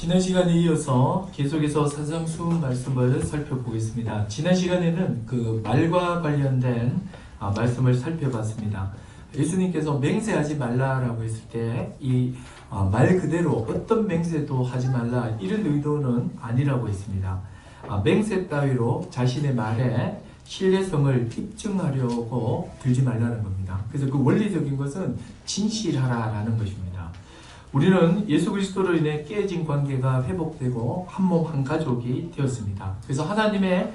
지난 시간에 이어서 계속해서 산상수훈 말씀을 살펴보겠습니다. 지난 시간에는 그 말과 관련된 말씀을 살펴봤습니다. 예수님께서 맹세하지 말라라고 했을 때 이 말 그대로 어떤 맹세도 하지 말라 이런 의도는 아니라고 했습니다. 맹세 따위로 자신의 말에 신뢰성을 입증하려고 들지 말라는 겁니다. 그래서 그 원리적인 것은 진실하라라는 것입니다. 우리는 예수 그리스도로 인해 깨진 관계가 회복되고 한 몸 한 가족이 되었습니다. 그래서 하나님의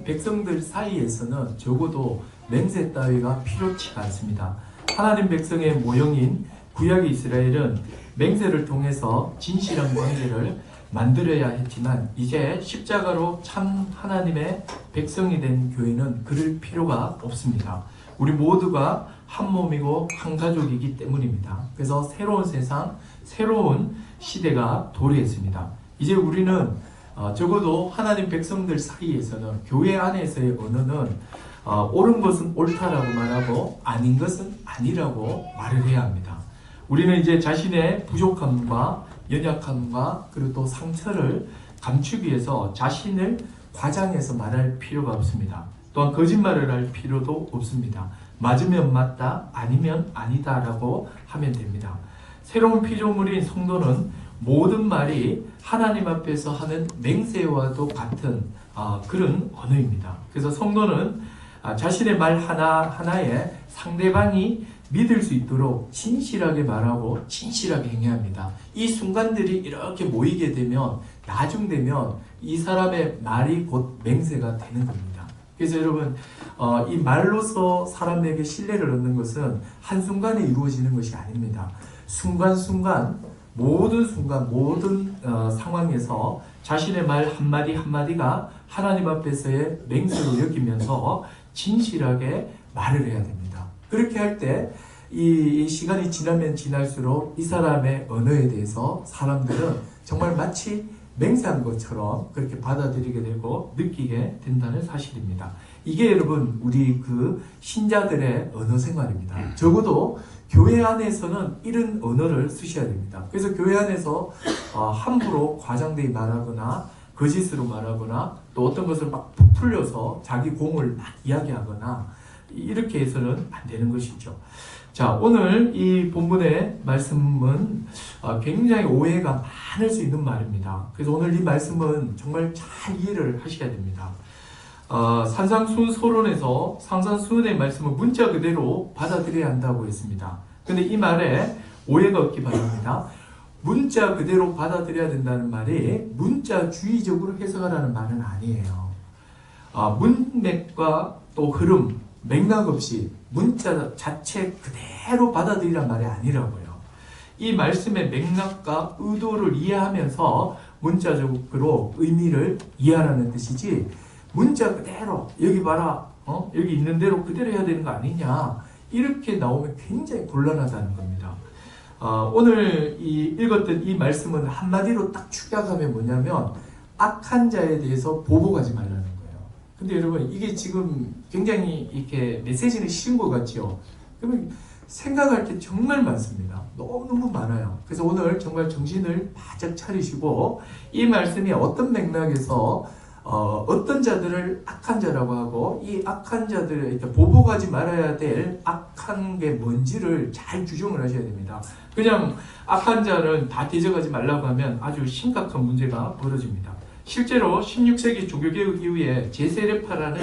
백성들 사이에서는 적어도 맹세 따위가 필요치가 않습니다. 하나님 백성의 모형인 구약 이스라엘은 맹세를 통해서 진실한 관계를 만들어야 했지만 이제 십자가로 참 하나님의 백성이 된 교회는 그럴 필요가 없습니다. 우리 모두가 한 몸이고 한 가족이기 때문입니다. 그래서 새로운 세상, 새로운 시대가 도래했습니다. 이제 우리는 적어도 하나님 백성들 사이에서는 교회 안에서의 언어는 옳은 것은 옳다라고 말하고 아닌 것은 아니라고 말을 해야 합니다. 우리는 이제 자신의 부족함과 연약함과 그리고 또 상처를 감추기 위해서 자신을 과장해서 말할 필요가 없습니다. 또한 거짓말을 할 필요도 없습니다. 맞으면 맞다, 아니면 아니다라고 하면 됩니다. 새로운 피조물인 성도는 모든 말이 하나님 앞에서 하는 맹세와도 같은 그런 언어입니다. 그래서 성도는 자신의 말 하나하나에 상대방이 믿을 수 있도록 진실하게 말하고 진실하게 행해야 합니다. 이 순간들이 이렇게 모이게 되면 나중되면 이 사람의 말이 곧 맹세가 되는 겁니다. 그래서 여러분 이 말로서 사람에게 신뢰를 얻는 것은 한순간에 이루어지는 것이 아닙니다. 순간순간 모든 상황에서 자신의 말 한마디 한마디가 하나님 앞에서의 맹세로 여기면서 진실하게 말을 해야 됩니다. 그렇게 할 때 이 시간이 지나면 지날수록 이 사람의 언어에 대해서 사람들은 정말 마치 맹세한 것처럼 그렇게 받아들이게 되고 느끼게 된다는 사실입니다. 이게 여러분 우리 그 신자들의 언어 생활입니다. 적어도 교회 안에서는 이런 언어를 쓰셔야 됩니다. 그래서 교회 안에서 함부로 과장되게 말하거나 거짓으로 말하거나 또 어떤 것을 막 부풀려서 자기 공을 막 이야기하거나 이렇게 해서는 안 되는 것이죠. 자, 오늘 이 본문의 말씀은 굉장히 오해가 많을 수 있는 말입니다. 그래서 오늘 이 말씀은 정말 잘 이해를 하셔야 됩니다. 산상수훈 서론에서 산상수훈의 말씀을 문자 그대로 받아들여야 한다고 했습니다. 근데 이 말에 오해가 없기 바랍니다. 문자 그대로 받아들여야 된다는 말이 문자주의적으로 해석하라는 말은 아니에요. 문맥과 또 흐름, 맥락 없이 문자 자체 그대로 받아들이란 말이 아니라고요. 이 말씀의 맥락과 의도를 이해하면서 문자적으로 의미를 이해하라는 뜻이지 문자 그대로 여기 봐라 여기 있는 대로 그대로 해야 되는 거 아니냐 이렇게 나오면 굉장히 곤란하다는 겁니다. 오늘 읽었던 이 말씀은 한마디로 딱 축약하면 뭐냐면 악한 자에 대해서 보복하지 말라는 거예요. 근데 여러분 이게 지금 굉장히 이렇게 메시지는 쉬운 것 같죠? 그러면 생각할 게 정말 많습니다. 너무 많아요. 그래서 오늘 정말 정신을 바짝 차리시고 이 말씀이 어떤 맥락에서 어떤 자들을 악한 자라고 하고 이 악한 자들을 이렇게 보복하지 말아야 될 악한 게 뭔지를 잘 규정을 하셔야 됩니다. 그냥 악한 자는 다 대적하지 말라고 하면 아주 심각한 문제가 벌어집니다. 실제로 16세기 종교개혁 이후에 제세례파라는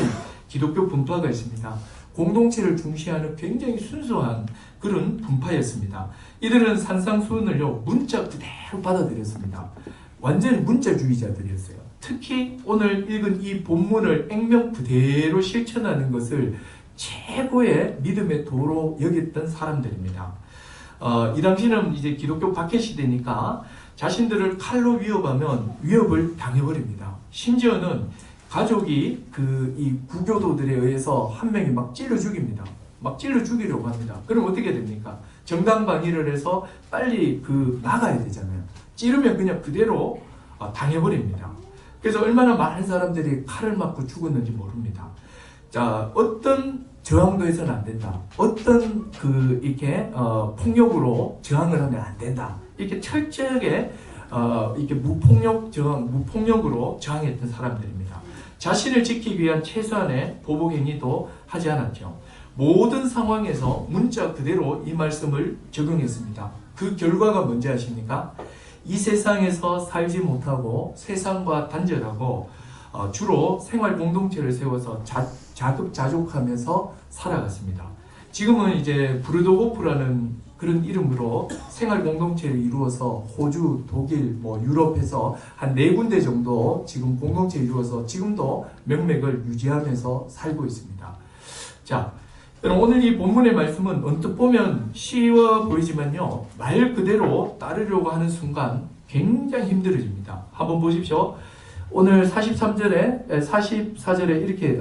기독교 분파가 있습니다. 공동체를 중시하는 굉장히 순수한 그런 분파였습니다. 이들은 산상수훈을요 문자 그대로 받아들였습니다. 완전 문자주의자들이었어요. 특히 오늘 읽은 이 본문을 액면 그대로 실천하는 것을 최고의 믿음의 도로 여겼던 사람들입니다. 이 당시는 이제 기독교 박해 시대니까 자신들을 칼로 위협하면 위협을 당해버립니다. 심지어는 가족이 이 구교도들에 의해서 한 명이 막 찔러 죽입니다. 막 찔러 죽이려고 합니다. 그럼 어떻게 됩니까? 정당방위를 해서 빨리 나가야 되잖아요. 찌르면 그냥 그대로 당해버립니다. 그래서 얼마나 많은 사람들이 칼을 맞고 죽었는지 모릅니다. 자, 어떤 저항도 해서는 안 된다. 어떤 이렇게 폭력으로 저항을 하면 안 된다. 이렇게 철저하게 이렇게 무폭력으로 저항했던 사람들입니다. 자신을 지키기 위한 최소한의 보복 행위도 하지 않았죠. 모든 상황에서 문자 그대로 이 말씀을 적용했습니다. 그 결과가 뭔지 아십니까? 이 세상에서 살지 못하고 세상과 단절하고 주로 생활 공동체를 세워서 자급자족하면서 살아갔습니다. 지금은 이제 브루도고프라는 그런 이름으로 생활 공동체를 이루어서 호주, 독일, 유럽에서 한 4군데 정도 지금 공동체를 이루어서 지금도 명맥을 유지하면서 살고 있습니다. 자, 오늘 이 본문의 말씀은 언뜻 보면 쉬워 보이지만요, 말 그대로 따르려고 하는 순간 굉장히 힘들어집니다. 한번 보십시오. 오늘 44절에 이렇게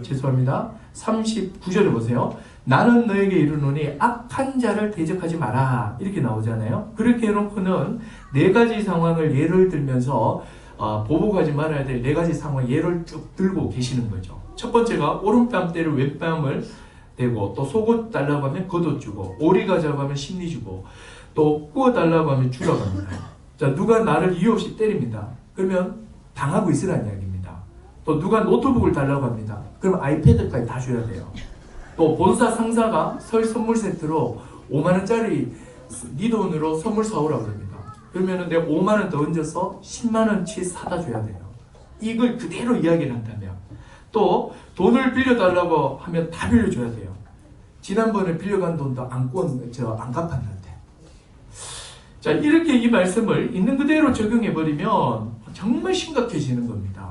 죄송합니다. 39절에 보세요. 나는 너에게 이르노니 악한 자를 대적하지 마라, 이렇게 나오잖아요. 그렇게 해놓고는 4가지 상황을 예를 들면서 보복하지 말아야 될 4가지 상황 예를 쭉 들고 계시는 거죠. 첫 번째가 오른뺨 때를 왼뺨을 대고, 또 속옷 달라고 하면 겉옷 주고, 오리 가자고 하면 심리 주고, 또 구워 달라고 하면 주라고 합니다. 자, 누가 나를 이유 없이 때립니다. 그러면 당하고 있으라는 이야기입니다. 또 누가 노트북을 달라고 합니다. 그럼 아이패드까지 다 줘야 돼요. 또 본사 상사가 설 선물 세트로 5만원짜리 네 돈으로 선물 사오라고 합니다. 그러면 내가 5만원 더 얹어서 10만원치 사다 줘야 돼요. 이걸 그대로 이야기를 한다면, 또 돈을 빌려달라고 하면 다 빌려줘야 돼요. 지난번에 빌려간 돈도 안 갚았는데. 자, 이렇게 이 말씀을 있는 그대로 적용해버리면 정말 심각해지는 겁니다.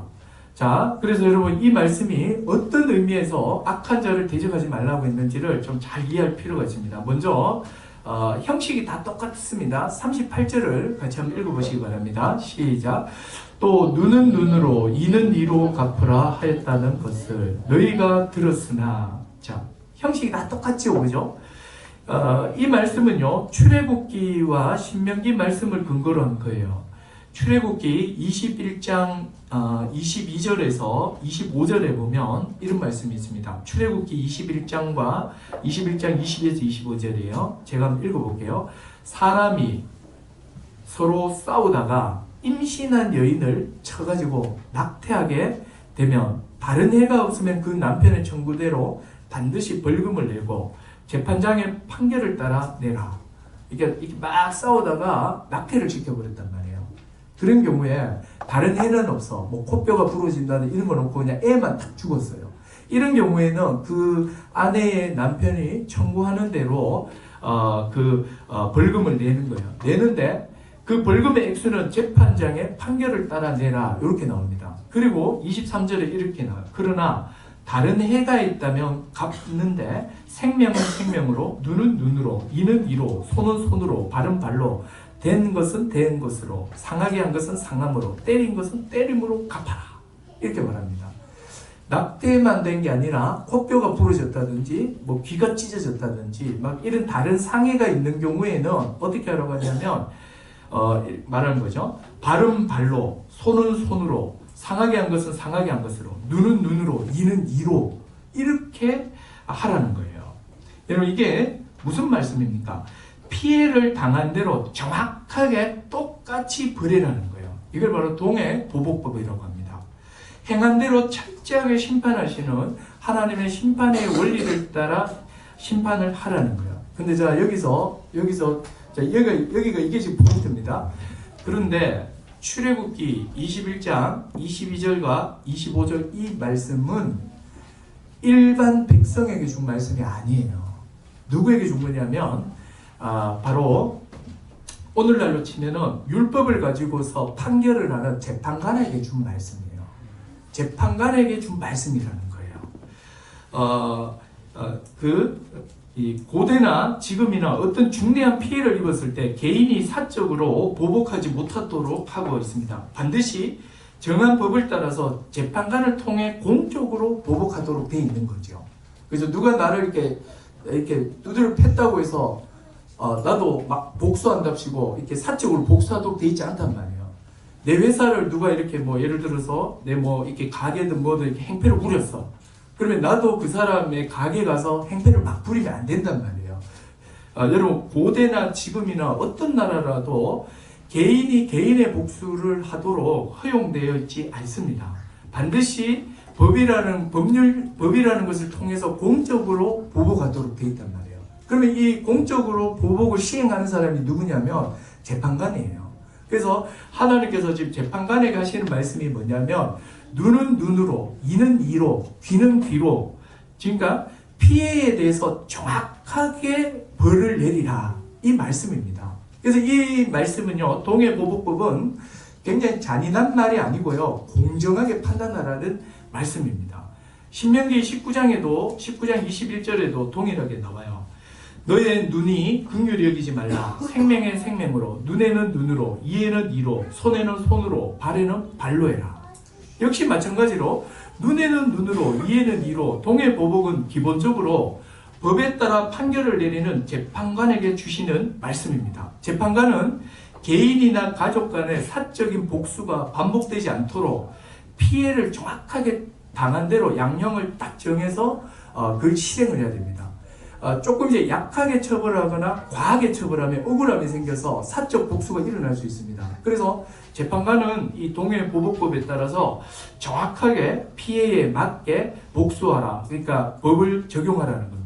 자, 그래서 여러분 이 말씀이 어떤 의미에서 악한 자를 대적하지 말라고 했는지를 좀 잘 이해할 필요가 있습니다. 먼저 형식이 다 똑같습니다. 38절을 같이 한번 읽어보시기 바랍니다. 시작. 또 눈은 눈으로 이는 이로 갚으라 하였다는 것을 너희가 들었으나. 자, 형식이 다 똑같죠, 그죠? 이 말씀은요, 출애굽기와 신명기 말씀을 근거로 한 거예요. 출애굽기 21장 22절에서 25절에 보면 이런 말씀이 있습니다. 출애굽기 21장 20에서 25절이에요. 제가 한번 읽어볼게요. 사람이 서로 싸우다가 임신한 여인을 쳐가지고 낙태하게 되면 다른 해가 없으면 그 남편의 청구대로 반드시 벌금을 내고 재판장의 판결을 따라 내라. 이렇게 막 싸우다가 낙태를 시켜버렸단 말이에요. 그런 경우에 다른 해는 없어. 코뼈가 부러진다는 이런 건 없고 그냥 애만 딱 죽었어요. 이런 경우에는 그 아내의 남편이 청구하는 대로 벌금을 내는 거예요. 내는데 그 벌금의 액수는 재판장의 판결을 따라 내라, 이렇게 나옵니다. 그리고 23절에 이렇게 나와요. 그러나 다른 해가 있다면 갚는데 생명은 생명으로, 눈은 눈으로, 이는 이로, 손은 손으로, 발은 발로, 된 것은 된 것으로, 상하게 한 것은 상함으로, 때린 것은 때림으로 갚아라, 이렇게 말합니다. 낙태만 된 게 아니라 코뼈가 부러졌다든지 귀가 찢어졌다든지 막 이런 다른 상해가 있는 경우에는 어떻게 하라고 하냐면 말하는 거죠. 발은 발로, 손은 손으로, 상하게 한 것은 상하게 한 것으로, 눈은 눈으로, 이는 이로, 이렇게 하라는 거예요. 여러분, 이게 무슨 말씀입니까? 피해를 당한 대로 정확하게 똑같이 벌이라는 거예요. 이걸 바로 동해 보복법이라고 합니다. 행한 대로 철저하게 심판하시는 하나님의 심판의 원리를 따라 심판을 하라는 거예요. 근데 자, 여기가 이게 지금 포인트입니다. 그런데 출애굽기 21장 22절과 25절 이 말씀은 일반 백성에게 준 말씀이 아니에요. 누구에게 준 거냐면 바로 오늘날로 치면은 율법을 가지고서 판결을 하는 재판관에게 준 말씀이에요. 재판관에게 준 말씀이라는 거예요. 이 고대나 지금이나 어떤 중대한 피해를 입었을 때 개인이 사적으로 보복하지 못하도록 하고 있습니다. 반드시 정한 법을 따라서 재판관을 통해 공적으로 보복하도록 되어 있는 거죠. 그래서 누가 나를 이렇게 두드려 팼다고 해서 나도 막 복수한답시고 이렇게 사적으로 복수하도록 되어 있지 않단 말이에요. 내 회사를 누가 이렇게 예를 들어서 내 이렇게 가게든 뭐든 이렇게 행패를 부렸어. 그러면 나도 그 사람의 가게 가서 행패를 막 부리면 안 된단 말이에요. 여러분, 고대나 지금이나 어떤 나라라도 개인이 개인의 복수를 하도록 허용되어 있지 않습니다. 반드시 법이라는 것을 통해서 공적으로 보복하도록 되어 있단 말이에요. 그러면 이 공적으로 보복을 시행하는 사람이 누구냐면 재판관이에요. 그래서 하나님께서 지금 재판관에게 하시는 말씀이 뭐냐면 눈은 눈으로, 이는 이로, 귀는 귀로, 그러니까 피해에 대해서 정확하게 벌을 내리라, 이 말씀입니다. 그래서 이 말씀은요, 동해보복법은 굉장히 잔인한 말이 아니고요, 공정하게 판단하라는 말씀입니다. 신명기 19장 21절에도 동일하게 나와요. 너의 눈이 긍휼히 여기지 말라. 생명의 생명으로, 눈에는 눈으로, 이에는 이로, 손에는 손으로, 발에는 발로 해라. 역시 마찬가지로 눈에는 눈으로, 이에는 이로, 동해보복은 기본적으로 법에 따라 판결을 내리는 재판관에게 주시는 말씀입니다. 재판관은 개인이나 가족 간의 사적인 복수가 반복되지 않도록 피해를 정확하게 당한 대로 양형을 딱 정해서 그걸 실행을 해야 됩니다. 조금 이제 약하게 처벌하거나 과하게 처벌하면 억울함이 생겨서 사적 복수가 일어날 수 있습니다. 그래서 재판관은 이 동해보복법에 따라서 정확하게 피해에 맞게 복수하라, 그러니까 법을 적용하라는 겁니다.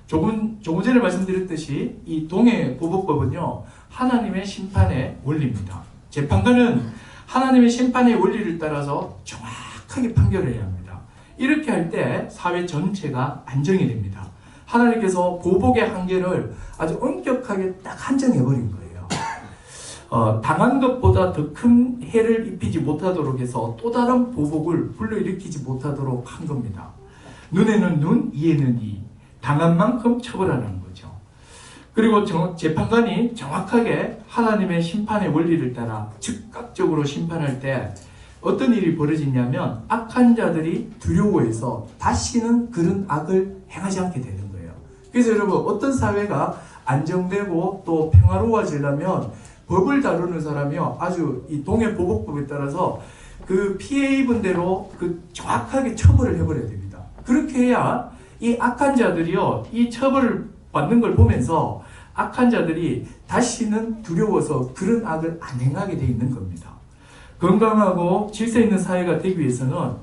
조금 전에 말씀드렸듯이 이 동해보복법은요, 하나님의 심판의 원리입니다. 재판관은 하나님의 심판의 원리를 따라서 정확하게 판결을 해야 합니다. 이렇게 할 때 사회 전체가 안정이 됩니다. 하나님께서 보복의 한계를 아주 엄격하게 딱 한정해버린 거예요. 당한 것보다 더 큰 해를 입히지 못하도록 해서 또 다른 보복을 불러일으키지 못하도록 한 겁니다. 눈에는 눈, 이에는 이. 당한 만큼 처벌하는 거죠. 그리고 재판관이 정확하게 하나님의 심판의 원리를 따라 즉각적으로 심판할 때 어떤 일이 벌어지냐면 악한 자들이 두려워해서 다시는 그런 악을 행하지 않게 되는 거예요. 그래서 여러분, 어떤 사회가 안정되고 또 평화로워지려면 법을 다루는 사람이요, 아주 이 동해보복법에 따라서 그 피해 입은 대로 그 정확하게 처벌을 해버려야 됩니다. 그렇게 해야 이 악한 자들이요, 이 처벌을 받는 걸 보면서 악한 자들이 다시는 두려워서 그런 악을 안 행하게 돼 있는 겁니다. 건강하고 질서 있는 사회가 되기 위해서는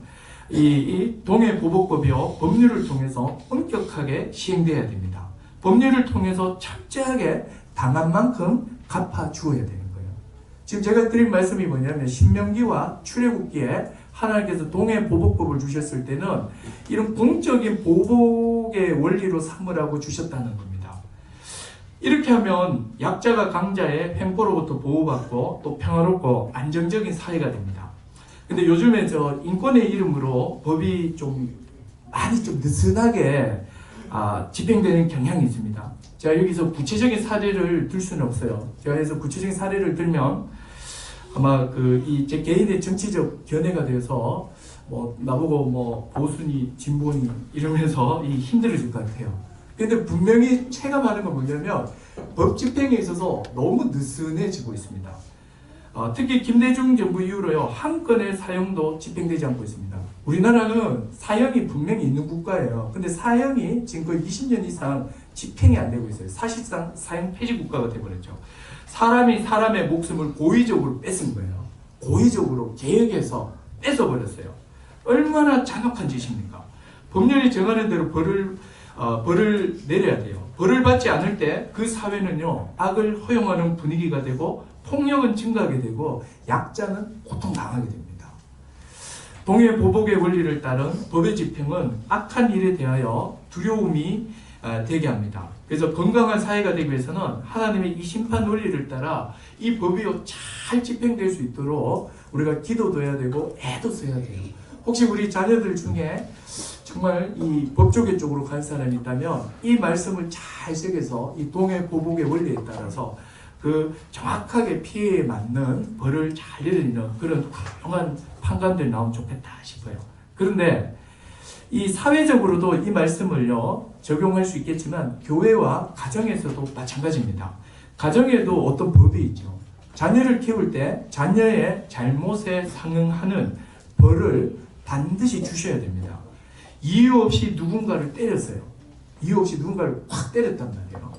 이 동해보복법이요, 법률을 통해서 엄격하게 시행돼야 됩니다. 법률을 통해서 철저하게 당한 만큼 갚아주어야 되는 거예요. 지금 제가 드린 말씀이 뭐냐면 신명기와 출애굽기에 하나님께서 동해보복법을 주셨을 때는 이런 공적인 보복의 원리로 삼으라고 주셨다는 겁니다. 이렇게 하면 약자가 강자의 횡포로부터 보호받고 또 평화롭고 안정적인 사회가 됩니다. 근데 요즘에 인권의 이름으로 법이 많이 느슨하게 집행되는 경향이 있습니다. 제가 여기서 구체적인 사례를 들 수는 없어요. 제가 여기서 구체적인 사례를 들면 아마 제 개인의 정치적 견해가 되어서 나보고 보수니 진보니 이러면서 힘들어질 것 같아요. 근데 분명히 체감하는 건 뭐냐면 법 집행에 있어서 너무 느슨해지고 있습니다. 특히 김대중 정부 이후로요, 한 건의 사형도 집행되지 않고 있습니다. 우리나라는 사형이 분명히 있는 국가예요. 근데 사형이 지금 거의 20년 이상 집행이 안 되고 있어요. 사실상 사형 폐지 국가가 되어버렸죠. 사람이 사람의 목숨을 고의적으로 뺏은 거예요. 고의적으로 계획해서 뺏어버렸어요. 얼마나 잔혹한 짓입니까? 법률이 정하는 대로 벌을 내려야 돼요. 벌을 받지 않을 때 그 사회는요, 악을 허용하는 분위기가 되고 폭력은 증가하게 되고 약자는 고통당하게 됩니다. 동해보복의 원리를 따른 법의 집행은 악한 일에 대하여 두려움이 되게 합니다. 그래서 건강한 사회가 되기 위해서는 하나님의 이 심판 원리를 따라 이 법이 잘 집행될 수 있도록 우리가 기도도 해야 되고 애도 써야 돼요. 혹시 우리 자녀들 중에 정말 이 법조계 쪽으로 갈 사람이 있다면 이 말씀을 잘 새겨서 이 동해보복의 원리에 따라서 정확하게 피해에 맞는 벌을 잘 내리는 그런 훌륭한 판관들이 나오면 좋겠다 싶어요. 그런데 이 사회적으로도 이 말씀을요, 적용할 수 있겠지만 교회와 가정에서도 마찬가지입니다. 가정에도 어떤 법이 있죠. 자녀를 키울 때 자녀의 잘못에 상응하는 벌을 반드시 주셔야 됩니다. 이유 없이 누군가를 때렸어요. 이유 없이 누군가를 확 때렸단 말이에요.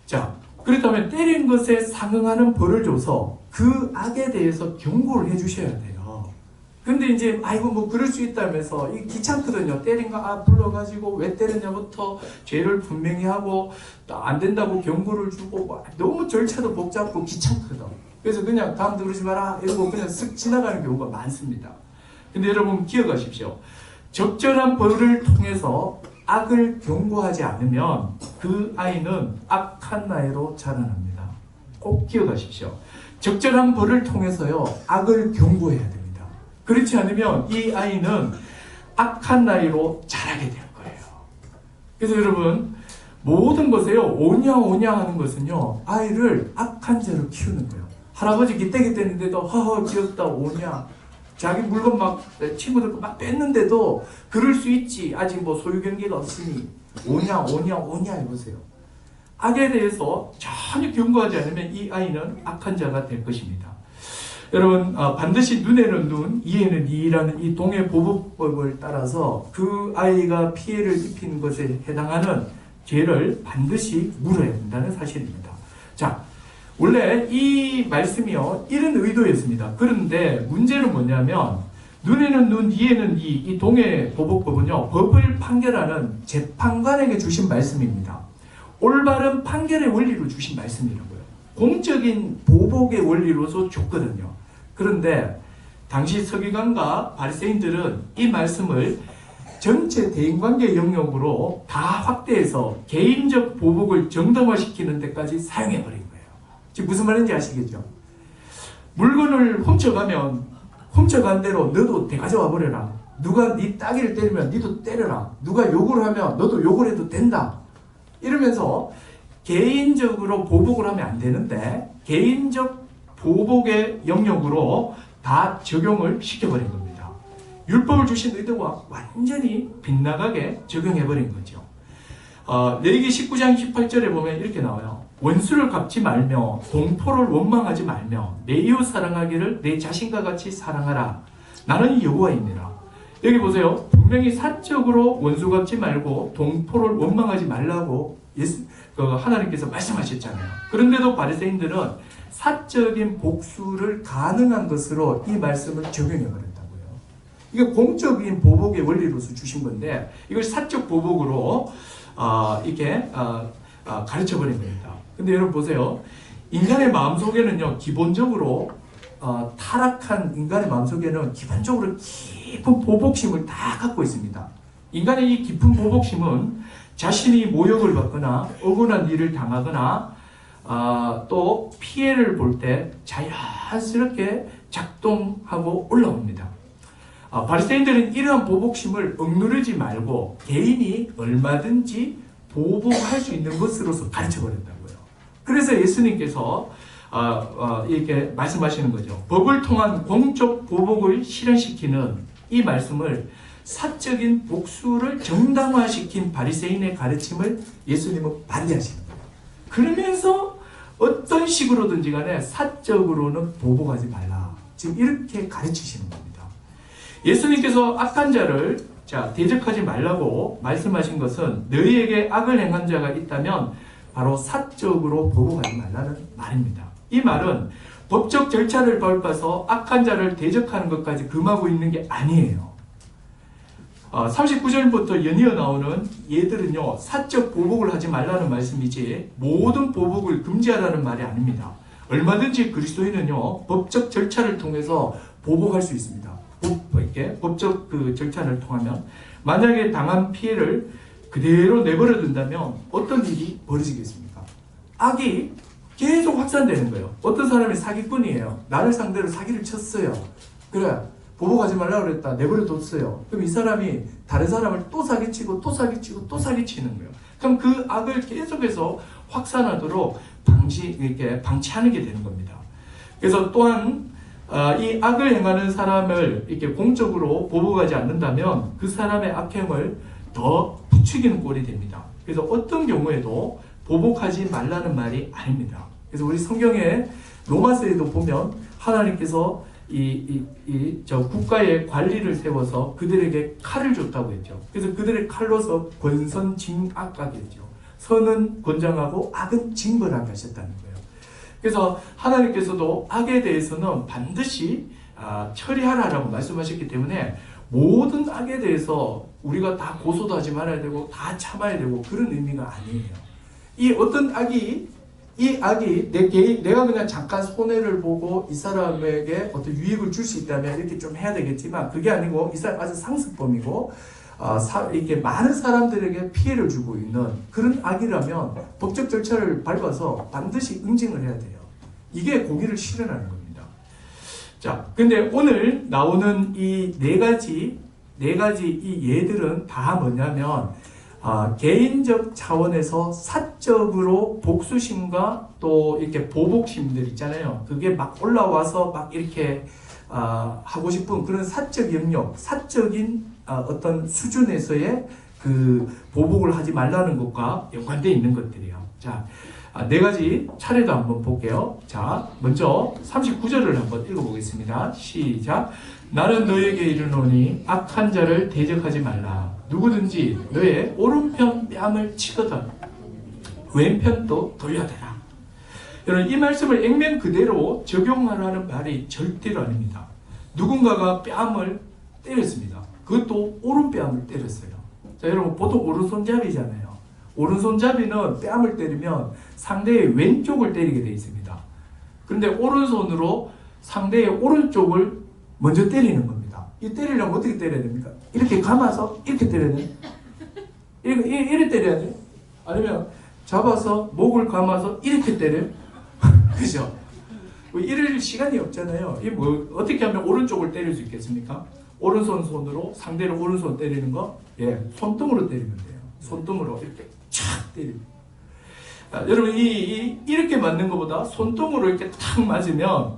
자, 그렇다면 때린 것에 상응하는 벌을 줘서 그 악에 대해서 경고를 해주셔야 돼요. 근데 이제 아이고 뭐 그럴 수 있다면서 이 귀찮거든요. 때린 거 불러가지고 왜 때렸냐부터 죄를 분명히 하고 안 된다고 경고를 주고 뭐 너무 절차도 복잡고 귀찮거든. 그래서 그냥 다음도 그러지 마라 이러고 그냥 쓱 지나가는 경우가 많습니다. 근데 여러분 기억하십시오. 적절한 벌을 통해서 악을 경고하지 않으면 그 아이는 악한 나이로 자라납니다. 꼭 기억하십시오. 적절한 벌을 통해서요 악을 경고해야 됩니다. 그렇지 않으면 이 아이는 악한 나이로 자라게 될 거예요. 그래서 여러분 모든 것에요 오냐 하는 것은요 아이를 악한 죄로 키우는 거예요. 할아버지 기대기 때는데도 허허 귀엽다 오냐, 자기 물건 막 친구들 거 막 뺐는데도 그럴 수 있지 아직 뭐 소유 경계가 없으니 오냐 해보세요. 악에 대해서 전혀 경고하지 않으면 이 아이는 악한 자가 될 것입니다. 여러분 반드시 눈에는 눈, 이에는 이라는 이 동해 보복법을 따라서 그 아이가 피해를 입힌 것에 해당하는 죄를 반드시 물어야 된다는 사실입니다. 자, 원래 이 말씀이요 이런 의도였습니다. 그런데 문제는 뭐냐면 눈에는 눈, 이에는 이 동해 보복법은요 법을 판결하는 재판관에게 주신 말씀입니다. 올바른 판결의 원리로 주신 말씀이라고요. 공적인 보복의 원리로서 줬거든요. 그런데 당시 서기관과 바리새인들은 이 말씀을 전체 대인관계 영역으로 다 확대해서 개인적 보복을 정당화시키는 데까지 사용해버린 거예요. 지금 무슨 말인지 아시겠죠? 물건을 훔쳐가면 훔쳐간 대로 너도 되가져와 버려라. 누가 네 따귀를 때리면 너도 때려라. 누가 욕을 하면 너도 욕을 해도 된다. 이러면서 개인적으로 보복을 하면 안 되는데 개인적 보복의 영역으로 다 적용을 시켜버린 겁니다. 율법을 주신 의도와 완전히 빗나가게 적용해버린 거죠. 레위기 19장 18절에 보면 이렇게 나와요. 원수를 갚지 말며 동포를 원망하지 말며 내 이웃 사랑하기를 내 자신과 같이 사랑하라. 나는 여호와입니다. 여기 보세요. 분명히 사적으로 원수 갚지 말고 동포를 원망하지 말라고 하나님께서 말씀하셨잖아요. 그런데도 바리새인들은 사적인 복수를 가능한 것으로 이 말씀을 적용해버렸다고요. 이게 공적인 보복의 원리로서 주신 건데 이걸 사적 보복으로 이렇게 가르쳐버린 겁니다. 근데 여러분 보세요. 인간의 마음속에는요 기본적으로 타락한 인간의 마음속에는 기본적으로 깊은 보복심을 다 갖고 있습니다. 인간의 이 깊은 보복심은 자신이 모욕을 받거나 억울한 일을 당하거나 또 피해를 볼 때 자연스럽게 작동하고 올라옵니다. 바리새인들은 이러한 보복심을 억누르지 말고 개인이 얼마든지 보복할 수 있는 것으로서 가르쳐버린다고요. 그래서 예수님께서 이렇게 말씀하시는 거죠. 법을 통한 공적 보복을 실현시키는 이 말씀을 사적인 복수를 정당화시킨 바리새인의 가르침을 예수님은 반대하시는 거예요. 그러면서 어떤 식으로든지 간에 사적으로는 보복하지 말라. 지금 이렇게 가르치시는 겁니다. 예수님께서 악한 자를 대적하지 말라고 말씀하신 것은 너희에게 악을 행한 자가 있다면 바로 사적으로 보복하지 말라는 말입니다. 이 말은 법적 절차를 밟아서 악한 자를 대적하는 것까지 금하고 있는 게 아니에요. 39절부터 연이어 나오는 얘들은요 사적 보복을 하지 말라는 말씀이지 모든 보복을 금지하라는 말이 아닙니다. 얼마든지 그리스도인은요 법적 절차를 통해서 보복할 수 있습니다. 법적 절차를 통하면 만약에 당한 피해를 그대로 내버려 둔다면 어떤 일이 벌어지겠습니까? 악이 계속 확산되는 거예요. 어떤 사람이 사기꾼이에요. 나를 상대로 사기를 쳤어요. 그래 보복하지 말라고 그랬다. 내버려 뒀어요. 그럼 이 사람이 다른 사람을 또 사기치고 또 사기치고 또 사기치는 거예요. 그럼 그 악을 계속해서 확산하도록 방치하는 게 되는 겁니다. 그래서 또한 이 악을 행하는 사람을 이렇게 공적으로 보복하지 않는다면 그 사람의 악행을 더 부추기는 꼴이 됩니다. 그래서 어떤 경우에도 보복하지 말라는 말이 아닙니다. 그래서 우리 성경에 로마서에도 보면 하나님께서 국가의 관리를 세워서 그들에게 칼을 줬다고 했죠. 그래서 그들의 칼로서 권선징악하게 했죠. 선은 권장하고 악은 징벌하게 하셨다는 거예요. 그래서 하나님께서도 악에 대해서는 반드시 처리하라라고 말씀하셨기 때문에 모든 악에 대해서 우리가 다 고소도 하지 말아야 되고 다 참아야 되고 그런 의미가 아니에요. 이 어떤 악이 이 악이 내가 그냥 잠깐 손해를 보고 이 사람에게 어떤 유익을 줄 수 있다면 이렇게 좀 해야 되겠지만 그게 아니고 이 사람 아주 상습범이고 이렇게 많은 사람들에게 피해를 주고 있는 그런 악이라면 법적 절차를 밟아서 반드시 응징을 해야 돼요. 이게 공의를 실현하는 겁니다. 자, 근데 오늘 나오는 이 네 가지 이 예들은 다 뭐냐면 개인적 차원에서 사적으로 복수심과 또 이렇게 보복심들 있잖아요. 그게 막 올라와서 막 이렇게 하고 싶은 그런 사적 영역, 사적인 어떤 수준에서의 그 보복을 하지 말라는 것과 연관되어 있는 것들이에요. 자, 네 가지 차례도 한번 볼게요. 자, 먼저 39절을 한번 읽어보겠습니다. 시작. 나는 너에게 이르노니 악한 자를 대적하지 말라. 누구든지 너의 오른편 뺨을 치거든 왼편도 돌려대라. 여러분, 이 말씀을 액면 그대로 적용하라는 말이 절대로 아닙니다. 누군가가 뺨을 때렸습니다. 그것도 오른뺨을 때렸어요. 자, 여러분, 보통 오른손잡이잖아요. 오른손잡이는 뺨을 때리면 상대의 왼쪽을 때리게 되어 있습니다. 그런데 오른손으로 상대의 오른쪽을 먼저 때리는 겁니다. 이 때리려면 어떻게 때려야 됩니까? 이렇게 감아서 이렇게 때려야 돼요? 이렇게 때려야 돼요? 아니면 잡아서 목을 감아서 이렇게 때려요? 그죠? 이럴 시간이 없잖아요. 이 뭐 어떻게 하면 오른쪽을 때릴 수 있겠습니까? 손으로 상대를 오른손 때리는 거, 손등으로 때리면 돼요. 손등으로 이렇게 착 때리고. 여러분, 이렇게 맞는 것보다 손등으로 이렇게 탁 맞으면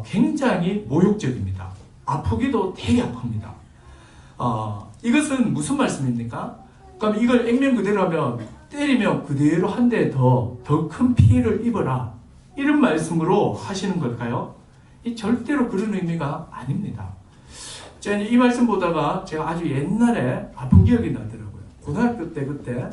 굉장히 모욕적입니다. 아프기도 되게 아픕니다. 이것은 무슨 말씀입니까? 그럼 이걸 액면 그대로 하면 때리면 그대로 한 대 더 큰 피해를 입어라. 이런 말씀으로 하시는 걸까요? 절대로 그런 의미가 아닙니다. 제가 이 말씀 보다가 제가 아주 옛날에 아픈 기억이 나더라고요. 고등학교 때 그때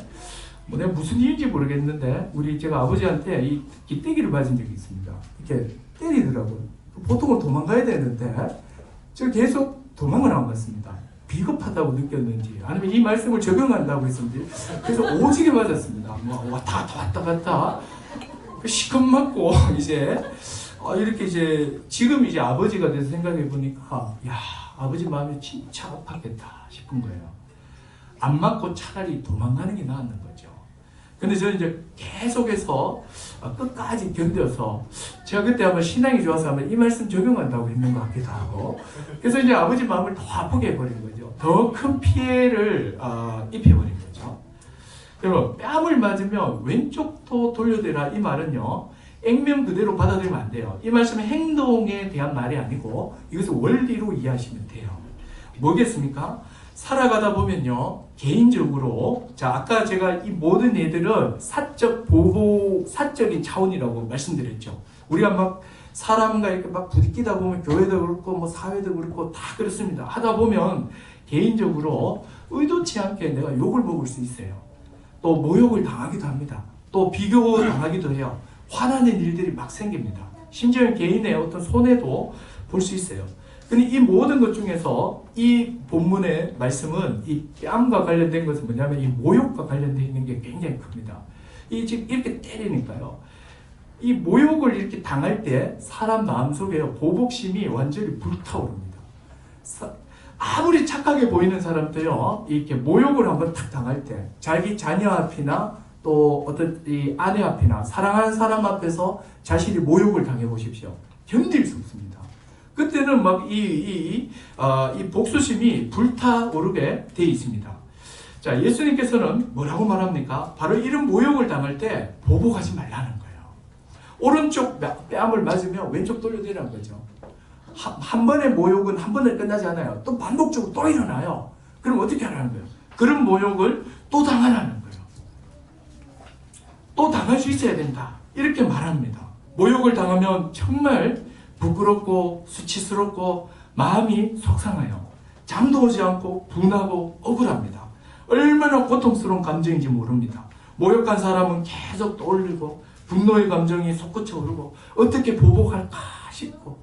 내가 무슨 일인지 모르겠는데 제가 아버지한테 이 기대기를 맞은 적이 있습니다. 이렇게 때리더라고요. 보통은 도망가야 되는데 제가 계속 도망을 안 갔습니다. 비겁하다고 느꼈는지 아니면 이 말씀을 적용한다고 했는지 그래서 오지게 맞았습니다. 왔다 갔다 시컷 맞고 이제 이렇게 이제 지금 이제 아버지가 돼서 생각해 보니까 아버지 마음이 진짜 아팠겠다 싶은 거예요. 안 맞고 차라리 도망가는 게 나았는 거죠. 근데 저는 이제 계속해서 끝까지 견뎌서 제가 그때 아마 신앙이 좋아서 아마 이 말씀 적용한다고 했는 것 같기도 하고 그래서 이제 아버지 마음을 더 아프게 해버린 거죠. 더 큰 피해를 입혀버린 거죠. 여러분, 뺨을 맞으면 왼쪽도 돌려대라 이 말은요 액면 그대로 받아들이면 안 돼요. 이 말씀은 행동에 대한 말이 아니고 이것을 원리로 이해하시면 돼요. 뭐겠습니까? 살아가다 보면요 개인적으로 아까 제가 이 모든 애들은 사적 보복 사적인 차원이라고 말씀드렸죠. 우리가 막 사람과 이렇게 막 부딪히다 보면 교회도 그렇고 뭐 사회도 그렇고 다 그렇습니다. 하다 보면 개인적으로 의도치 않게 내가 욕을 먹을 수 있어요. 또 모욕을 당하기도 합니다. 또 비교 당하기도 해요. 화나는 일들이 막 생깁니다. 심지어 개인의 어떤 손해도 볼 수 있어요. 근데 이 모든 것 중에서 이 본문의 말씀은 이 뺨과 관련된 것은 뭐냐면 이 모욕과 관련되어 있는 게 굉장히 큽니다. 지금 이렇게 때리니까요. 이 모욕을 이렇게 당할 때 사람 마음속에 보복심이 완전히 불타오릅니다. 아무리 착하게 보이는 사람도요, 이렇게 모욕을 한번 탁 당할 때 자기 자녀 앞이나 또 어떤 이 아내 앞이나 사랑하는 사람 앞에서 자신이 모욕을 당해 보십시오. 견딜 수 없습니다. 그때는 막 이 복수심이 불타오르게 되어 있습니다. 자, 예수님께서는 뭐라고 말합니까? 바로 이런 모욕을 당할 때 보복하지 말라는 거예요. 오른쪽 뺨을 맞으면 왼쪽 돌려대라는 거죠. 한 번의 모욕은 한 번에 끝나지 않아요. 또 반복적으로 또 일어나요. 그럼 어떻게 하라는 거예요? 그런 모욕을 또 당하라는 거예요. 또 당할 수 있어야 된다. 이렇게 말합니다. 모욕을 당하면 정말 부끄럽고 수치스럽고 마음이 속상해요. 잠도 오지 않고 분하고 억울합니다. 얼마나 고통스러운 감정인지 모릅니다. 모욕한 사람은 계속 떠올리고 분노의 감정이 솟구쳐 오르고 어떻게 보복할까 싶고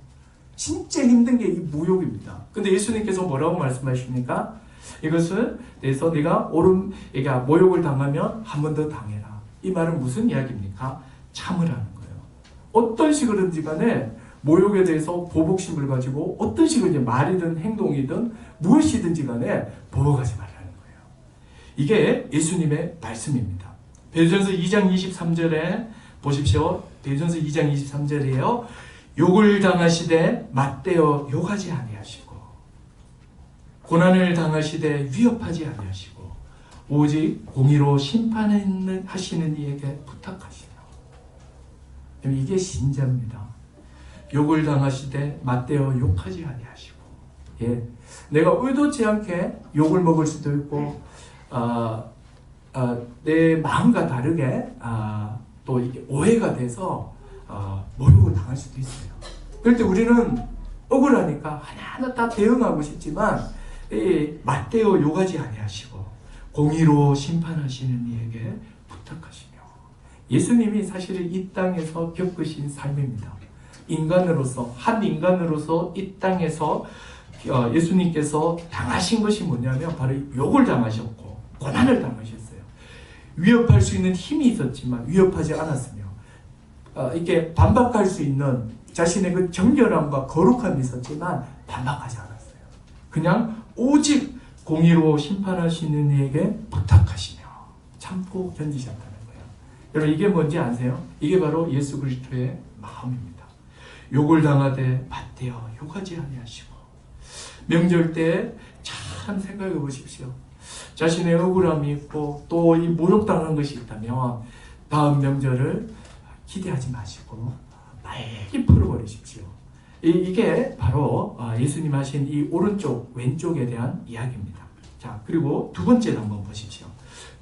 진짜 힘든 게 이 모욕입니다. 근데 예수님께서 뭐라고 말씀하십니까? 이것은 그래서 네가 그러니까 모욕을 당하면 한 번 더 당해라. 이 말은 무슨 이야기입니까? 참으라는 거예요. 어떤 식으로든지 간에 모욕에 대해서 보복심을 가지고 어떤 식으로 말이든 행동이든 무엇이든지 간에 보복하지 말라는 거예요. 이게 예수님의 말씀입니다. 베드로전서 2장 23절에 보십시오. 베드로전서 2장 23절이에요. 욕을 당하시되 맞대어 욕하지 아니하시고 고난을 당하시되 위협하지 아니하시고 오직 공의로 심판하시는 이에게 부탁하시며. 이게 신자입니다. 욕을 당하시되 맞대어 욕하지 아니하시고. 예, 내가 의도치 않게 욕을 먹을 수도 있고 내 마음과 다르게 또 이게 오해가 돼서 모욕을 당할 수도 있어요. 그럴 때 우리는 억울하니까 하나하나 다 대응하고 싶지만 맞대어 욕하지 아니하시고 공의로 심판하시는 이에게 부탁하시며. 예수님이 사실 이 땅에서 겪으신 삶입니다. 인간으로서 한 인간으로서 이 땅에서 예수님께서 당하신 것이 뭐냐면 바로 욕을 당하셨고 고난을 당하셨어요. 위협할 수 있는 힘이 있었지만 위협하지 않았으며 이렇게 반박할 수 있는 자신의 그 정결함과 거룩함이 있었지만 반박하지 않았어요. 그냥 오직 공의로 심판하시는 이에게 부탁하시며 참고 견디셨다는 거예요. 여러분 이게 뭔지 아세요? 이게 바로 예수 그리스도의 마음입니다. 욕을 당하되 맞대어 욕하지 아니하시고. 명절 때 참 생각해 보십시오. 자신의 억울함이 있고 또 이 모욕당한 것이 있다면 다음 명절을 기대하지 마시고 빨리 풀어버리십시오. 이게 바로 예수님 하신 이 오른쪽 왼쪽에 대한 이야기입니다. 자, 그리고 두 번째를 한번 보십시오.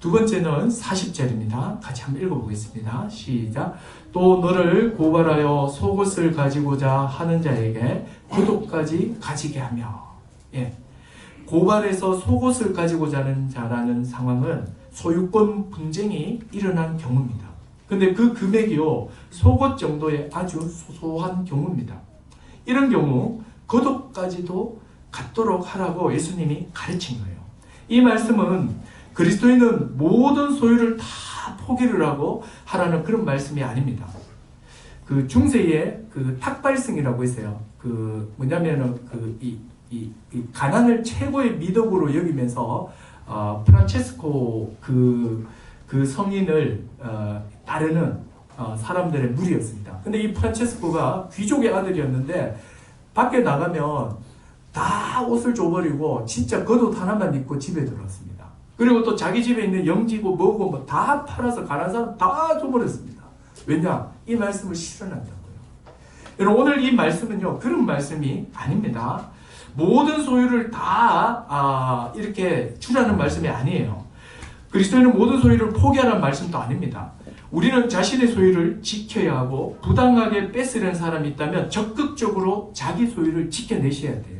두 번째는 40절입니다. 같이 한번 읽어보겠습니다. 시작. 또 너를 고발하여 속옷을 가지고자 하는 자에게 고독까지 가지게 하며. 예. 고발해서 속옷을 가지고자 하는 자라는 상황은 소유권 분쟁이 일어난 경우입니다. 근데 그 금액이요, 속옷 정도의 아주 소소한 경우입니다. 이런 경우 거독까지도 갖도록 하라고 예수님이 가르친 거예요. 이 말씀은 그리스도인은 모든 소유를 다 포기를 하고 하라는 그런 말씀이 아닙니다. 그 중세에 그 탁발승이라고 있어요. 그 뭐냐면은 이 가난을 최고의 미덕으로 여기면서 프란체스코 그 성인을 따르는 사람들의 무리였습니다. 근데 이 프란체스코가 귀족의 아들이었는데 밖에 나가면 다 옷을 줘버리고 진짜 겉옷 하나만 입고 집에 들어왔습니다. 그리고 또 자기 집에 있는 영지고 뭐고 뭐 다 팔아서 가난한 사람 다 줘버렸습니다. 왜냐? 이 말씀을 실현한다고요. 여러분 오늘 이 말씀은요 그런 말씀이 아닙니다. 모든 소유를 다 이렇게 주라는 말씀이 아니에요. 그리스도인은 모든 소유를 포기하라는 말씀도 아닙니다. 우리는 자신의 소유를 지켜야 하고 부당하게 뺏으려는 사람이 있다면 적극적으로 자기 소유를 지켜내셔야 돼요.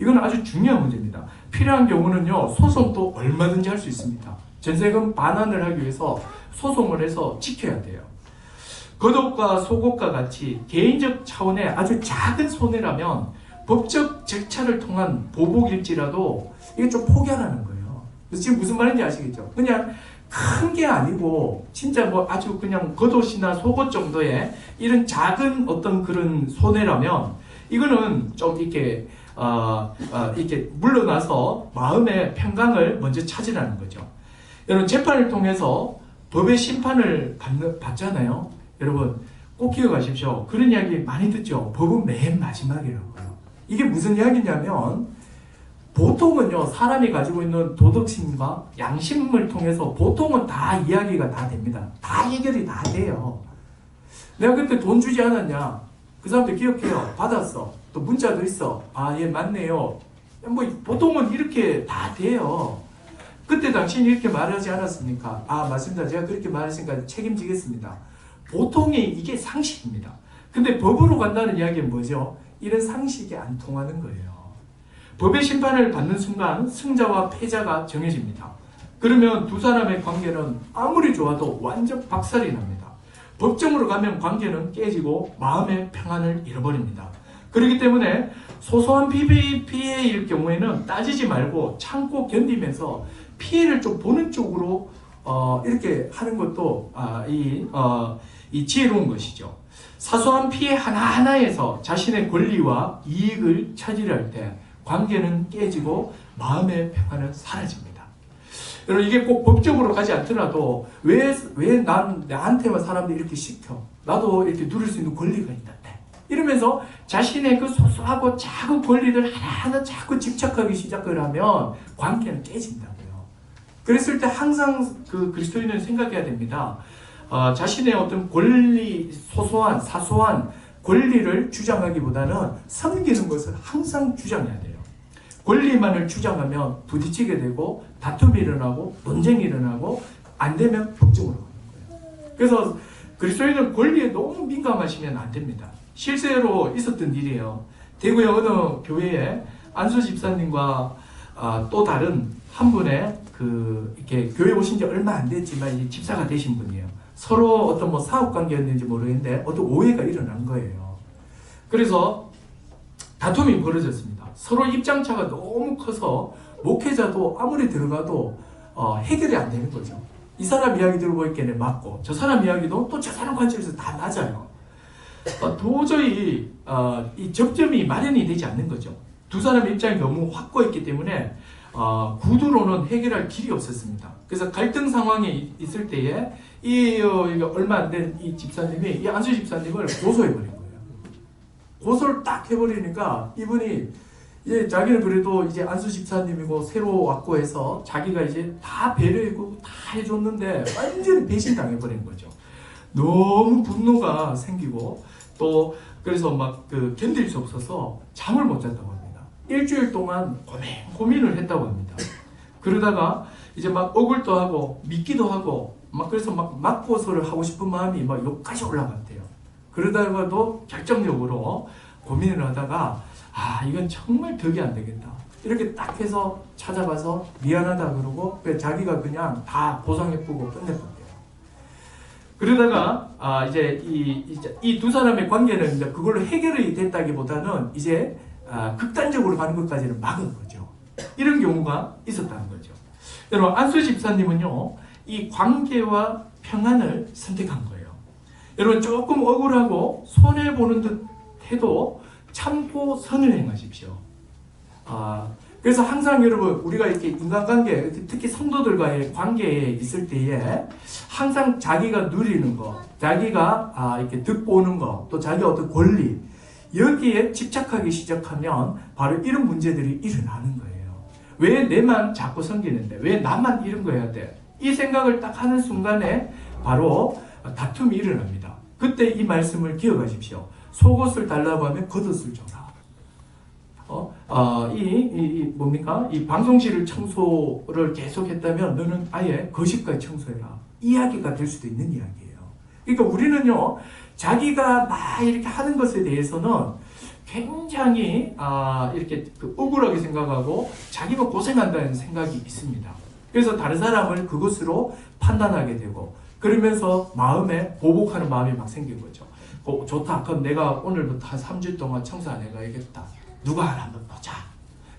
이건 아주 중요한 문제입니다. 필요한 경우는요 소송도 얼마든지 할 수 있습니다. 전세금 반환을 하기 위해서 소송을 해서 지켜야 돼요. 거독과 속옷과 같이 개인적 차원의 아주 작은 손해라면 법적 절차를 통한 보복일지라도 이게 좀 포기하라는 거예요. 그래서 지금 무슨 말인지 아시겠죠? 그냥 큰 게 아니고 진짜 뭐 아주 그냥 겉옷이나 속옷 정도의 이런 작은 어떤 그런 손해라면 이거는 좀 이렇게 이렇게 물러나서 마음의 평강을 먼저 찾으라는 거죠. 여러분 재판을 통해서 법의 심판을 받잖아요. 여러분 꼭 기억하십시오. 그런 이야기 많이 듣죠. 법은 맨 마지막이라고요. 이게 무슨 이야기냐면 보통은요 사람이 가지고 있는 도덕심과 양심을 통해서 보통은 다 이야기가 다 됩니다. 다 해결이 다 돼요. 내가 그때 돈 주지 않았냐? 그 사람들 기억해요. 받았어. 또 문자도 있어. 아, 예, 맞네요. 뭐 보통은 이렇게 다 돼요. 그때 당신이 이렇게 말하지 않았습니까? 아, 맞습니다. 제가 그렇게 말했으니까 책임지겠습니다. 보통이 이게 상식입니다. 근데 법으로 간다는 이야기는 뭐죠? 이런 상식이 안 통하는 거예요. 법의 심판을 받는 순간 승자와 패자가 정해집니다. 그러면 두 사람의 관계는 아무리 좋아도 완전 박살이 납니다. 법정으로 가면 관계는 깨지고 마음의 평안을 잃어버립니다. 그렇기 때문에 소소한 피해일 경우에는 따지지 말고 참고 견디면서 피해를 좀 보는 쪽으로 이렇게 하는 것도 이 지혜로운 것이죠. 사소한 피해 하나하나에서 자신의 권리와 이익을 차지를 할 때 관계는 깨지고 마음의 평안은 사라집니다. 여러분, 이게 꼭 법적으로 가지 않더라도 왜 나한테만 사람들이 이렇게 시켜? 나도 이렇게 누릴 수 있는 권리가 있는데 이러면서 자신의 그 소소하고 작은 권리를 하나하나 자꾸 집착하기 시작을 하면 관계는 깨진다고요. 그랬을 때 항상 그 그리스도인은 생각해야 됩니다. 자신의 어떤 권리, 사소한 권리를 주장하기보다는 섬기는 것을 항상 주장해야 돼요. 권리만을 주장하면 부딪히게 되고 다툼이 일어나고 논쟁이 일어나고 안 되면 법정으로 가는 거예요. 그래서 그리스도인은 권리에 너무 민감하시면 안 됩니다. 실제로 있었던 일이에요. 대구의 어느 교회에 안수 집사님과 또 다른 한 분의 이렇게 교회 오신 지 얼마 안 됐지만 이제 집사가 되신 분이에요. 서로 어떤 뭐 사업 관계였는지 모르겠는데 어떤 오해가 일어난 거예요. 그래서 다툼이 벌어졌습니다. 서로 입장차가 너무 커서 목회자도 아무리 들어가도 해결이 안 되는 거죠. 이 사람 이야기 들어보기에는 맞고 저 사람 이야기도 또 저 사람 관점에서 다 맞아요. 도저히 이 접점이 마련이 되지 않는 거죠. 두 사람의 입장이 너무 확고했기 때문에 구두로는 해결할 길이 없었습니다. 그래서 갈등 상황에 있을 때에 얼마 안 된 이 집사님이 이 안수 집사님을 고소해버린 거예요. 고소를 딱 해버리니까 이분이 이제 자기는 그래도 이제 안수 집사님이고 새로 왔고 해서 자기가 이제 다 배려했고 다 해줬는데 완전히 배신당해버린 거죠. 너무 분노가 생기고 또 그래서 막 견딜 수 없어서 잠을 못 잤다고 합니다. 일주일 동안 고민을 했다고 합니다. 그러다가 이제 막 억울도 하고 믿기도 하고 막 그래서 막 맞고서를 하고 싶은 마음이 막 여기까지 올라갔대요. 그러다가도 결정적으로 고민을 하다가 이건 정말 덕이 안 되겠다. 이렇게 딱 해서 찾아가서 미안하다 그러고 자기가 그냥 다 보상해주고 끝내버려요. 그러다가 이제 이 두 사람의 관계는 이제 그걸로 해결이 됐다기보다는 이제 극단적으로 가는 것까지는 막은 거죠. 이런 경우가 있었다는 거죠. 여러분, 안수 집사님은요, 이 관계와 평안을 선택한 거예요. 여러분, 조금 억울하고 손해보는 듯 해도 참고 선을 행하십시오. 그래서 항상 여러분, 우리가 이렇게 인간관계, 특히 성도들과의 관계에 있을 때에 항상 자기가 누리는 거, 자기가 이렇게 득보는 거, 또 자기 어떤 권리, 여기에 집착하기 시작하면 바로 이런 문제들이 일어나는 거예요. 왜 내만 자꾸 섬기는데? 왜 나만 이런 거 해야 돼? 이 생각을 딱 하는 순간에 바로 다툼이 일어납니다. 그때 이 말씀을 기억하십시오. 속옷을 달라고 하면 겉옷을 줘라. 뭡니까? 이 방송실을 청소를 계속했다면 너는 아예 거실까지 청소해라. 이야기가 될 수도 있는 이야기예요. 그러니까 우리는요, 자기가 막 이렇게 하는 것에 대해서는 굉장히 이렇게 억울하게 생각하고 자기가 고생한다는 생각이 있습니다. 그래서 다른 사람을 그것으로 판단하게 되고 그러면서 마음에 보복하는 마음이 막 생긴 거죠. 좋다. 그럼 내가 오늘부터 한 3주 동안 청소 안 해가야겠다. 누가 하나 한번 보자.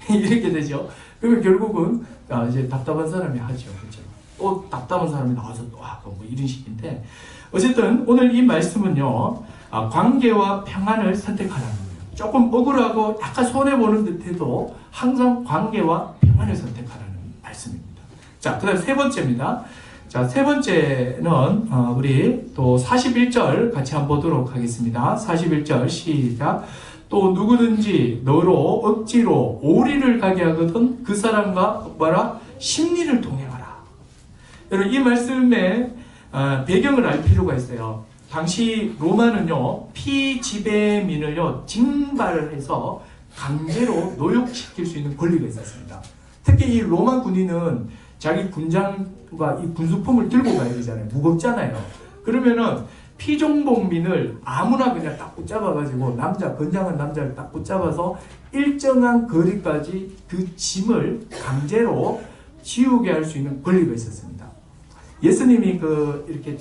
이렇게 되죠. 그러면 결국은 이제 답답한 사람이 하죠. 그렇죠? 또 답답한 사람이 나와서 또 하고 뭐 이런 식인데 어쨌든 오늘 이 말씀은요, 관계와 평안을 선택하라는 거예요. 조금 억울하고 약간 손해보는 듯해도 항상 관계와 평안을 선택하라는 말씀입니다. 자, 그 다음 세 번째입니다. 자, 세 번째는 우리 또 41절 같이 한번 보도록 하겠습니다. 41절 시작. 또 누구든지 너로 억지로 오리를 가게 하거든 그 사람과 뭐라? 심리를 동행하라. 여러분, 이 말씀의 배경을 알 필요가 있어요. 당시 로마는요, 피지배민을요 징발해서 강제로 노역시킬 수 있는 권리가 있었습니다. 특히 이 로마 군인은 자기 군장과 이 군수품을 들고 가야 되잖아요. 무겁잖아요. 그러면은 피종복민을 아무나 그냥 딱 붙잡아가지고 건장한 남자를 딱 붙잡아서 일정한 거리까지 그 짐을 강제로 지우게 할 수 있는 권리가 있었습니다. 예수님이 이렇게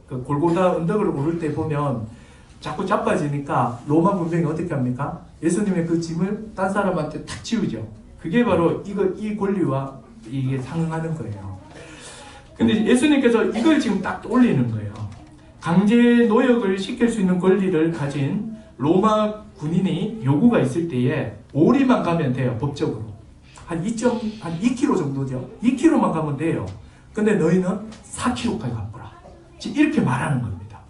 골고다 언덕을 오를 때 보면 자꾸 자빠지니까 로마 군병이 어떻게 합니까? 예수님의 그 짐을 딴 사람한테 탁 지우죠. 그게 바로 이 권리와 이게 상응하는 거예요. 근데 예수님께서 이걸 지금 딱 올리는 거예요. 강제 노역을 시킬 수 있는 권리를 가진 로마 군인이 요구가 있을 때에 오리만 가면 돼요. 법적으로. 한 2km 정도죠. 2km만 가면 돼요. 근데 너희는 4km까지 가보라. 이렇게 말하는 겁니다.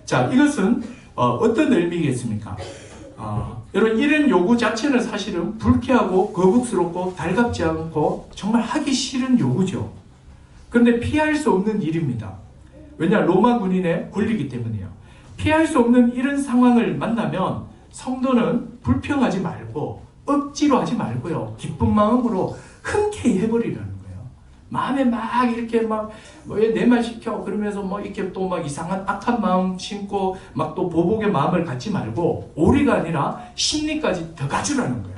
자, 이것은 어떤 의미겠습니까? 여러분, 이런 요구 자체는 사실은 불쾌하고 거북스럽고 달갑지 않고 정말 하기 싫은 요구죠. 그런데 피할 수 없는 일입니다. 왜냐? 로마 군인의 권리이기 때문이에요. 피할 수 없는 이런 상황을 만나면 성도는 불평하지 말고 억지로 하지 말고요. 기쁜 마음으로 흔쾌히 해버리라는 거예요. 마음에 막 이렇게 내 말 시켜 그러면서 이렇게 또 이상한 악한 마음 심고 또 보복의 마음을 갖지 말고 오리가 아니라 심리까지 더 가주라는 거예요.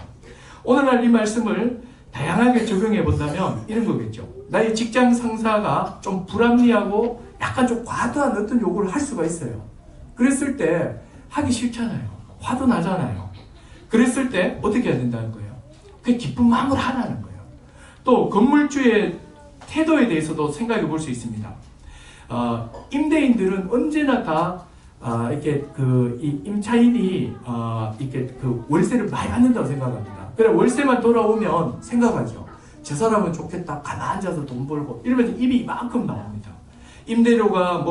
오늘날 이 말씀을 다양하게 적용해 본다면 이런 거겠죠. 나의 직장 상사가 좀 불합리하고 약간 좀 과도한 어떤 요구를 할 수가 있어요. 그랬을 때 하기 싫잖아요. 화도 나잖아요. 그랬을 때 어떻게 해야 된다는 거예요? 그게 기쁜 마음으로 하라는 거예요. 또 건물주의 태도에 대해서도 생각해 볼 수 있습니다. 임대인들은 언제나 다 이렇게 이 임차인이 이렇게 월세를 많이 받는다고 생각합니다. 그래 월세만 돌아오면 생각하죠. 저 사람은 좋겠다. 가만히 앉아서 돈 벌고 이러면서 입이 이만큼 나옵니다. 임대료가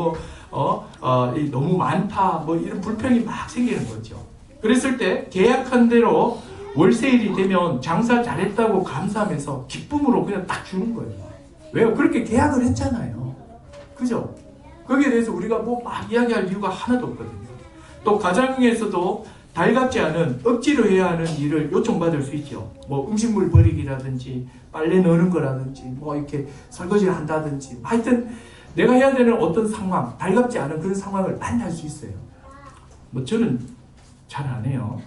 너무 많다. 이런 불평이 막 생기는 거죠. 그랬을 때 계약한 대로 월세일이 되면 장사 잘했다고 감사하면서 기쁨으로 그냥 딱 주는 거예요. 왜요? 그렇게 계약을 했잖아요. 그죠? 거기에 대해서 우리가 막 이야기할 이유가 하나도 없거든요. 또 가정에서도 달갑지 않은 억지로 해야 하는 일을 요청받을 수 있죠. 음식물 버리기라든지 빨래 넣는 거라든지 이렇게 설거지를 한다든지 하여튼 내가 해야 되는 어떤 상황, 달갑지 않은 그런 상황을 만날 수 있어요. 저는 잘 안 해요.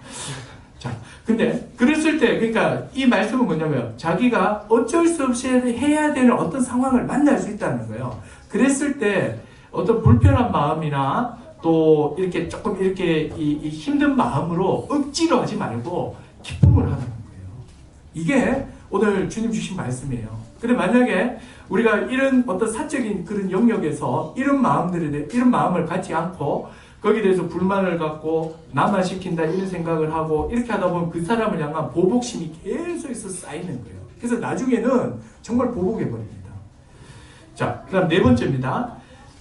자, 근데 그랬을 때 그러니까 이 말씀은 뭐냐면 자기가 어쩔 수 없이 해야 되는 어떤 상황을 만날 수 있다는 거예요. 그랬을 때 어떤 불편한 마음이나 또 이렇게 조금 이렇게 이 힘든 마음으로 억지로 하지 말고 기쁨을 하는 거예요. 이게 오늘 주님 주신 말씀이에요. 근데 만약에 우리가 이런 어떤 사적인 그런 영역에서 이런 마음을 갖지 않고 거기에 대해서 불만을 갖고 나만 시킨다 이런 생각을 하고 이렇게 하다 보면 그 사람을 향한 보복심이 계속해서 쌓이는 거예요. 그래서 나중에는 정말 보복해버립니다. 자, 그 다음 네 번째입니다.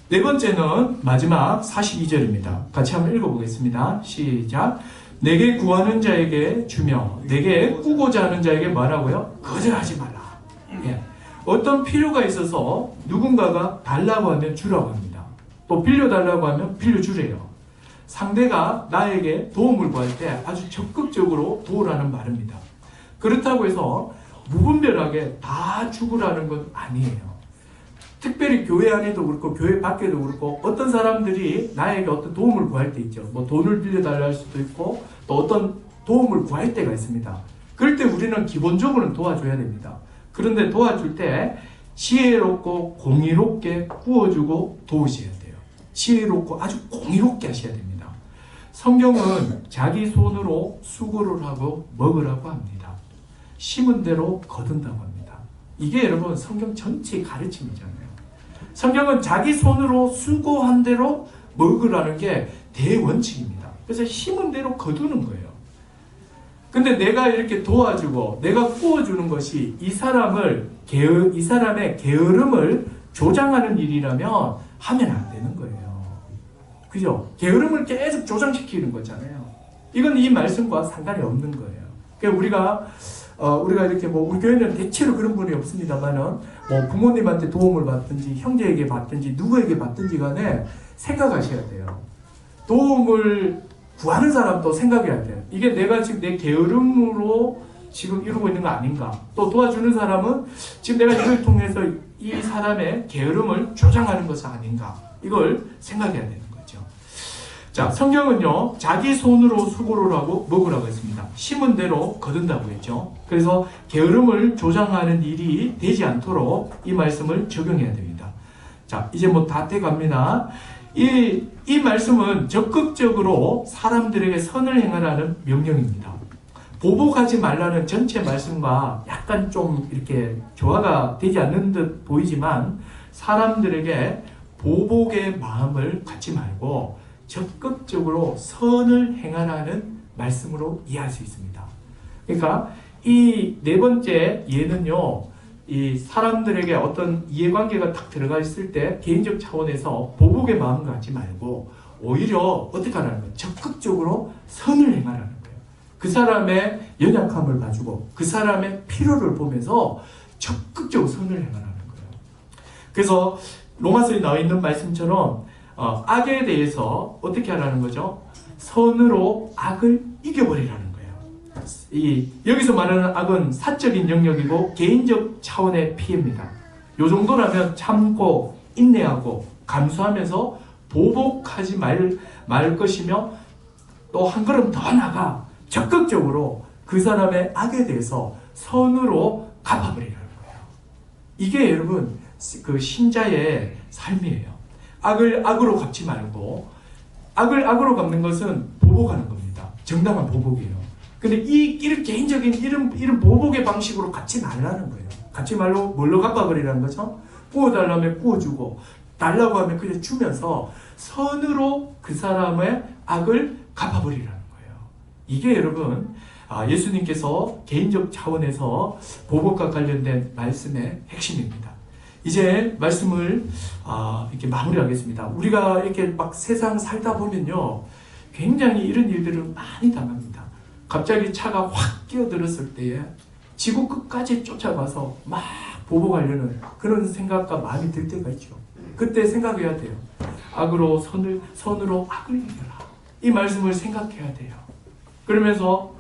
네 번째는 마지막 42절입니다. 같이 한번 읽어보겠습니다. 시작. 내게 구하는 자에게 주며 내게 꾸고자 하는 자에게 말하고요. 거절하지 말라. 예. 어떤 필요가 있어서 누군가가 달라고 하면 주라고 합니다. 또 빌려달라고 하면 빌려주래요. 상대가 나에게 도움을 구할 때 아주 적극적으로 도우라는 말입니다. 그렇다고 해서 무분별하게 다 주구라는 건 아니에요. 특별히 교회 안에도 그렇고 교회 밖에도 그렇고 어떤 사람들이 나에게 어떤 도움을 구할 때 있죠. 돈을 빌려달라 할 수도 있고 또 어떤 도움을 구할 때가 있습니다. 그럴 때 우리는 기본적으로는 도와줘야 됩니다. 그런데 도와줄 때 지혜롭고 공의롭게 구워주고 도우셔야 돼요. 지혜롭고 아주 공의롭게 하셔야 됩니다. 성경은 자기 손으로 수고를 하고 먹으라고 합니다. 심은 대로 거둔다고 합니다. 이게 여러분 성경 전체의 가르침이잖아요. 성경은 자기 손으로 수고한 대로 먹으라는 게 대원칙입니다. 그래서 심은 대로 거두는 거예요. 근데 내가 이렇게 도와주고 내가 구워주는 것이 이 사람의 게으름을 조장하는 일이라면 하면 안 되는 거예요. 그죠? 게으름을 계속 조장시키는 거잖아요. 이건 이 말씀과 상관이 없는 거예요. 그러니까 우리가 이렇게 우리 교회는 대체로 그런 분이 없습니다만은 부모님한테 도움을 받든지 형제에게 받든지 누구에게 받든지 간에 생각하셔야 돼요. 도움을 구하는 사람도 생각해야 돼요. 이게 내가 지금 내 게으름으로 지금 이루고 있는 거 아닌가? 또 도와주는 사람은 지금 내가 이걸 통해서 이 사람의 게으름을 조장하는 것은 아닌가? 이걸 생각해야 되는 거죠. 자, 성경은요, 자기 손으로 수고를 하고 먹으라고 했습니다. 심은 대로 거둔다고 했죠. 그래서 게으름을 조장하는 일이 되지 않도록 이 말씀을 적용해야 됩니다. 자, 이제 뭐 다 돼갑니다. 이 말씀은 적극적으로 사람들에게 선을 행하라는 명령입니다. 보복하지 말라는 전체 말씀과 약간 좀 이렇게 조화가 되지 않는 듯 보이지만 사람들에게 보복의 마음을 갖지 말고 적극적으로 선을 행하라는 말씀으로 이해할 수 있습니다. 그러니까 이 네 번째 예는요, 이 사람들에게 어떤 이해관계가 딱 들어가 있을 때 개인적 차원에서 보복의 마음을 갖지 말고 오히려 어떻게 하라는 거예요? 적극적으로 선을 행하라는 거예요. 그 사람의 연약함을 봐주고 그 사람의 필요를 보면서 적극적으로 선을 행하라는 거예요. 그래서 로마서에 나와 있는 말씀처럼 악에 대해서 어떻게 하라는 거죠? 선으로 악을 이겨버리라는 거예요. 여기서 말하는 악은 사적인 영역이고 개인적 차원의 피해입니다. 요 정도라면 참고 인내하고 감수하면서 보복하지 말 것이며 또 한 걸음 더 나가 적극적으로 그 사람의 악에 대해서 선으로 갚아버리라는 거예요. 이게 여러분 그 신자의 삶이에요. 악을 악으로 갚지 말고 악을 악으로 갚는 것은 보복하는 겁니다. 정당한 보복이에요. 근데 이런 개인적인 이런 보복의 방식으로 갚지 말라는 거예요. 갚지 말고 뭘로 갚아버리라는 거죠? 구워달라면 구워주고 달라고 하면 그냥 주면서 선으로 그 사람의 악을 갚아버리라는 거예요. 이게 여러분 예수님께서 개인적 차원에서 보복과 관련된 말씀의 핵심입니다. 이제 말씀을 이렇게 마무리하겠습니다. 우리가 이렇게 막 세상 살다 보면요, 굉장히 이런 일들을 많이 당합니다. 갑자기 차가 확 끼어들었을 때에 지구 끝까지 쫓아가서 막 보복하려는 그런 생각과 마음이 들 때가 있죠. 그때 생각해야 돼요. 악으로 선으로 악을 이겨라. 이 말씀을 생각해야 돼요. 그러면서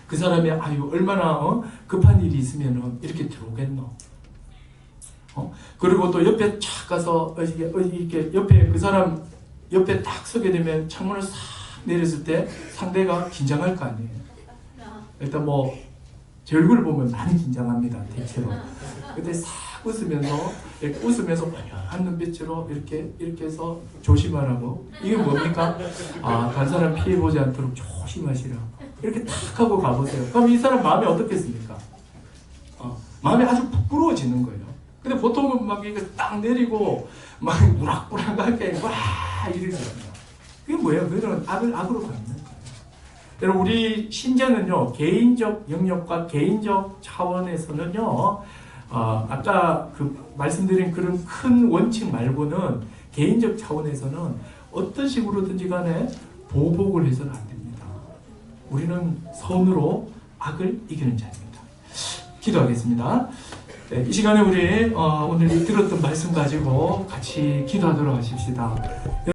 그 사람이 얼마나 급한 일이 있으면 이렇게 들어오겠노. 그리고 또 옆에 착 가서 이렇게 옆에 그 사람 옆에 딱 서게 되면 창문을 싹 내렸을 때 상대가 긴장할 거 아니에요. 일단 뭐 제 얼굴을 보면 많이 긴장합니다. 대체로. 그때 싹 웃으면서 이렇게 환한 눈빛으로 이렇게 해서 조심하라고. 이게 뭡니까? 다른 사람 피해 보지 않도록 조심하시라. 이렇게 탁 하고 가보세요. 그럼 이 사람 마음이 어떻겠습니까? 마음이 아주 부끄러워지는 거예요. 근데 보통은 막 이거 딱 내리고 막 우락부락하게 와 이러잖아요. 그게 뭐예요? 그거는 악을 악으로 갚는 거예요. 여러분, 우리 신자는요, 개인적 영역과 개인적 차원에서는요, 아까 그 말씀드린 그런 큰 원칙 말고는 개인적 차원에서는 어떤 식으로든지 간에 보복을 해서는 안 됩니다. 우리는 선으로 악을 이기는 자입니다. 기도하겠습니다. 네, 이 시간에 우리 오늘 들었던 말씀 가지고 같이 기도하도록 하십시다.